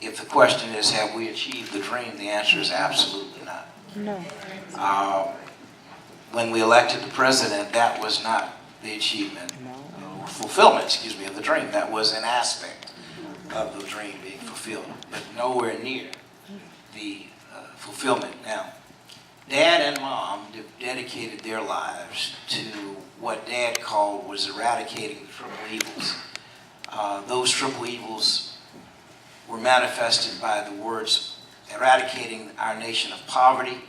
if the question is, have we achieved the dream, the answer is absolutely not. No. When we elected the president, that was not the achievement, or fulfillment, excuse me, of the dream. That was an aspect of the dream being fulfilled, but nowhere near the fulfillment. Now, Dad and Mom dedicated their lives to what Dad called was eradicating the triple evils. Those triple evils were manifested by the words eradicating our nation of poverty,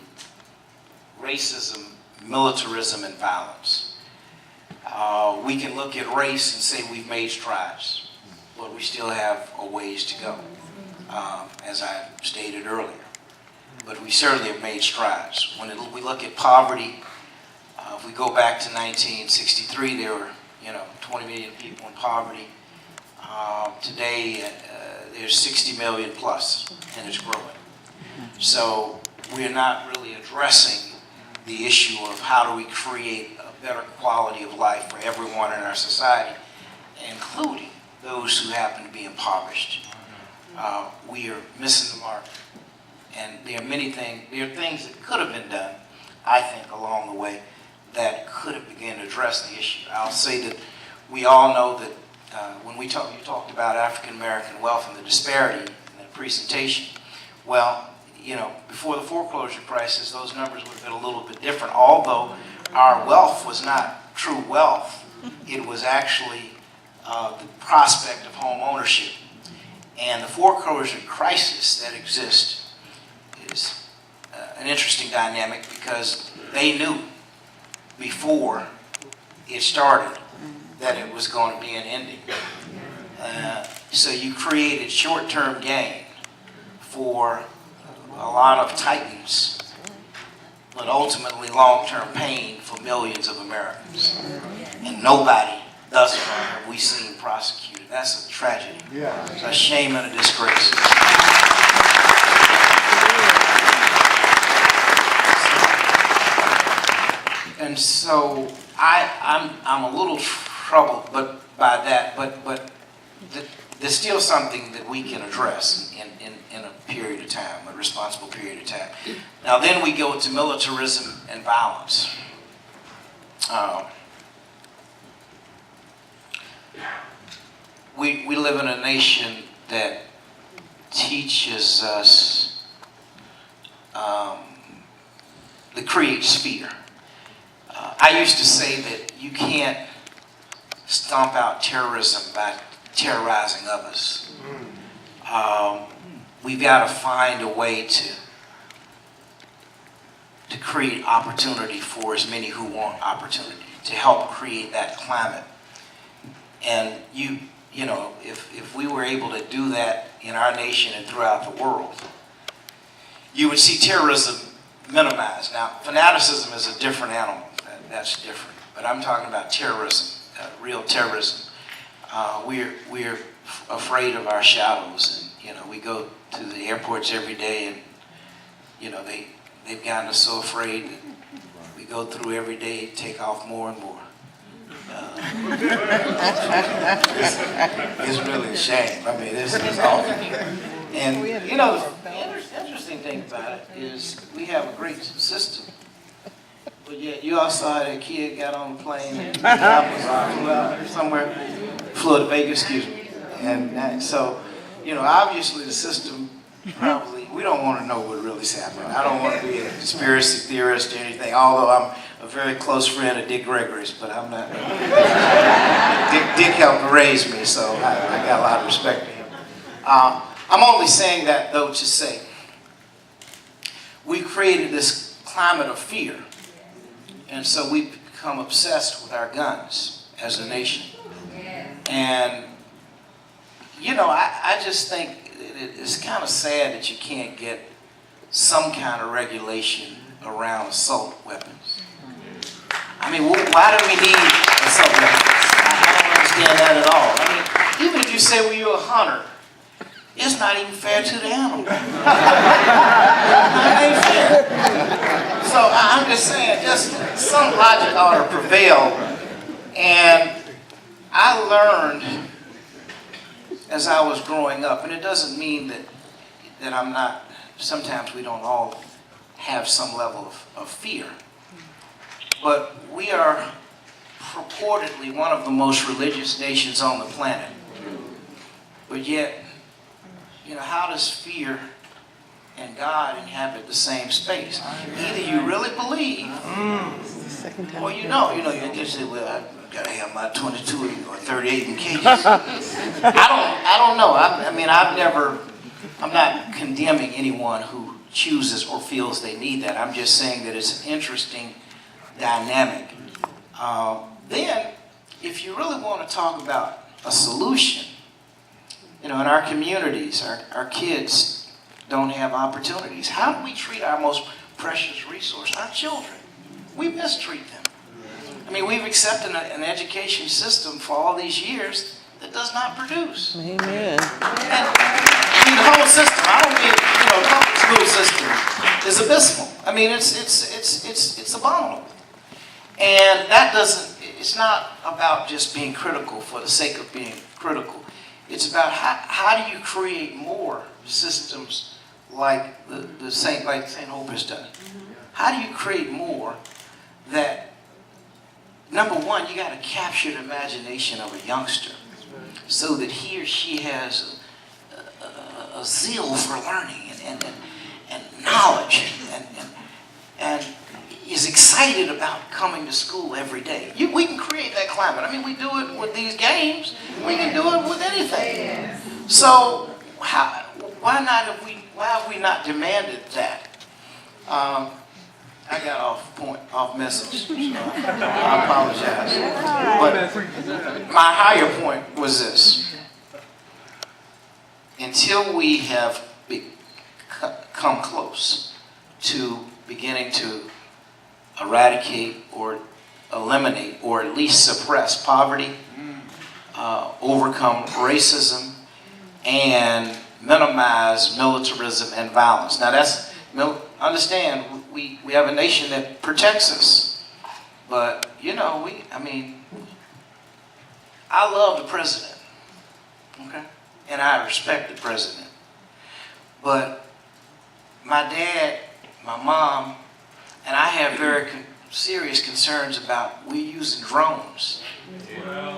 racism, militarism, and violence. We can look at race and say we've made strides, but we still have a ways to go, as I stated earlier. But we certainly have made strides. When we look at poverty, if we go back to 1963, there were 20 million people in poverty. Today, there's 60 million plus, and it's growing. So we're not really addressing the issue of how do we create a better quality of life for everyone in our society, including those who happen to be impoverished. We are missing the mark. And there are many things, there are things that could have been done, I think, along the way that could have begun to address the issue. I'll say that we all know that when you talked about African American wealth and the disparity in the presentation, well, before the foreclosure crisis, those numbers would have been a little bit different. Although our wealth was not true wealth, it was actually the prospect of home ownership. And the foreclosure crisis that exists is an interesting dynamic because they knew before it started that it was going to be an ending. So you created short-term gain for a lot of titans, but ultimately long-term pain for millions of Americans. And nobody thus far have we seen prosecuted. That's a tragedy. It's a shame and a disgrace. And so I'm a little troubled by that, but there's still something that we can address in a period of time, a responsible period of time. Now then we go to militarism and violence. We live in a nation that teaches us that creates fear. I used to say that you can't stomp out terrorism by terrorizing others. We've got to find a way to create opportunity for as many who want opportunity, to help create that climate. And if we were able to do that in our nation and throughout the world, you would see terrorism minimized. Now, fanaticism is a different animal. That's different. But I'm talking about terrorism, real terrorism. We're afraid of our shadows, and we go to the airports every day, and they've gotten us so afraid that we go through every day, take off more and more. It's really a shame. I mean, this is awful. And the interesting thing about it is we have a great system. But yet you all saw that kid got on the plane and flew out somewhere, flew to Vegas, excuse me. And so, obviously the system probably, we don't want to know what really is happening. I don't want to be a conspiracy theorist or anything, although I'm a very close friend of Dick Gregory's, but I'm not. Dick helped raise me, so I got a lot of respect for him. I'm only saying that, though, to say we created this climate of fear. And so we become obsessed with our guns as a nation. And, I just think it's kind of sad that you can't get some kind of regulation around assault weapons. I mean, why do we need assault weapons? I don't understand that at all. I mean, even if you say, well, you're a hunter, it's not even fair to the animal. It ain't fair. So I'm just saying, just some logic ought to prevail. And I learned as I was growing up, and it doesn't mean that that I'm not, sometimes we don't all have some level of fear. But we are purportedly one of the most religious nations on the planet. But yet, how does fear and God inhabit the same space? Either you really believe, or you just say, well, I've got to have my 22 or 38 in cages. I don't know. I'm not condemning anyone who chooses or feels they need that. I'm just saying that it's an interesting dynamic. Then, if you really want to talk about a solution, in our communities, our kids don't have opportunities. How do we treat our most precious resource, our children? We mistreat them. We've accepted an education system for all these years that does not produce. Amen. And the whole system, I don't mean, the public school system is abysmal. It's abominable. And it's not about just being critical for the sake of being critical. It's about how do you create more systems like St. Hope has done. How do you create more that, number one, you got to capture the imagination of a youngster so that he or she has a zeal for learning and knowledge and is excited about coming to school every day. We can create that climate. We do it with these games. We can do it with anything. So why have we not demanded that? I got off message. So I apologize. But my higher point was this. Until we have come close to beginning to eradicate or eliminate or at least suppress poverty, overcome racism, and minimize militarism and violence. Now understand, we have a nation that protects us. But, I love the president, okay? And I respect the president. But my dad, my mom, and I have very serious concerns about we using drones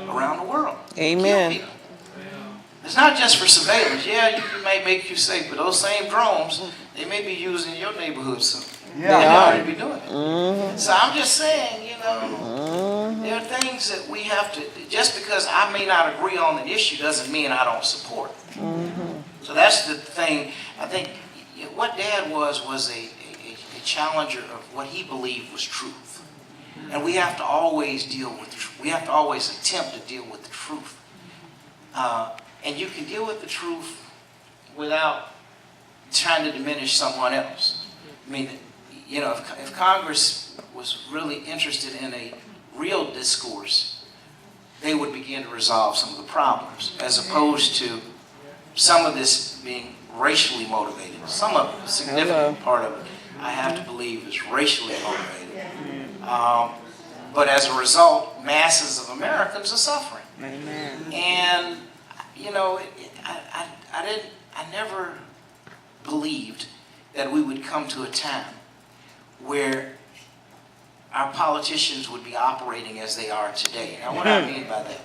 around the world. Amen. It's not just for surveillance. Yeah, you may make you safe, but those same drones, they may be used in your neighborhood soon. Yeah. They already be doing it. Mm-hmm. So I'm just saying, there are things that we have to, just because I may not agree on the issue doesn't mean I don't support it. Mm-hmm. So that's the thing. I think what Dad was a challenger of what he believed was truth. And we have to always we have to always attempt to deal with the truth. And you can deal with the truth without trying to diminish someone else. If Congress was really interested in a real discourse, they would begin to resolve some of the problems, as opposed to some of this being racially motivated. Some of it, a significant part of it, I have to believe is racially motivated. But as a result, masses of Americans are suffering. Amen. And, I never believed that we would come to a time where our politicians would be operating as they are today. Now, what do I mean by that?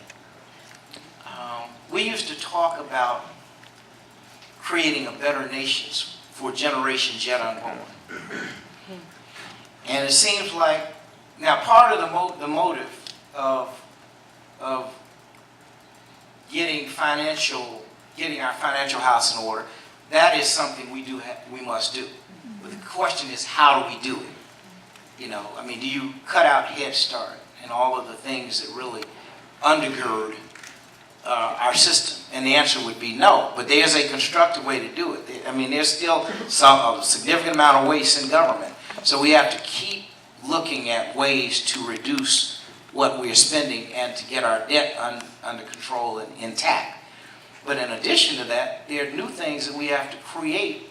We used to talk about creating a better nation for generations yet unborn. And it seems like, now part of the motive of getting our financial house in order, that is something we must do. But the question is, how do we do it? Do you cut out Head Start and all of the things that really undergird our system? And the answer would be no. But there's a constructive way to do it. There's still a significant amount of waste in government. So we have to keep looking at ways to reduce what we're spending and to get our debt under control and intact. But in addition to that, there are new things that we have to create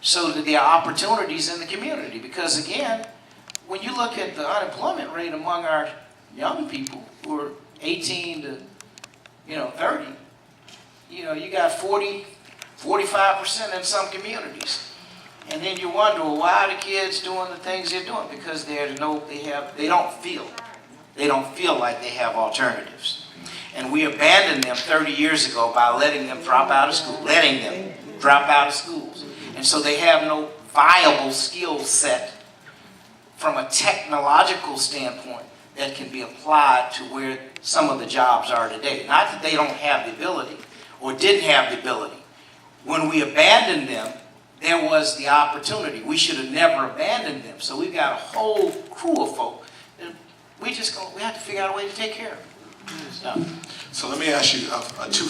so that there are opportunities in the community. Because again, when you look at the unemployment rate among our young people who are 18 to 30, you got 40, 45% in some communities. And then you wonder, well, why are the kids doing the things they're doing? Because they don't feel like they have alternatives. And we abandoned them 30 years ago by letting them drop out of schools. And so they have no viable skill set from a technological standpoint that can be applied to where some of the jobs are today. Not that they don't have the ability or didn't have the ability. When we abandoned them, there was the opportunity. We should have never abandoned them. So we've got a whole crew of folk that we have to figure out a way to take care of. So let me ask you two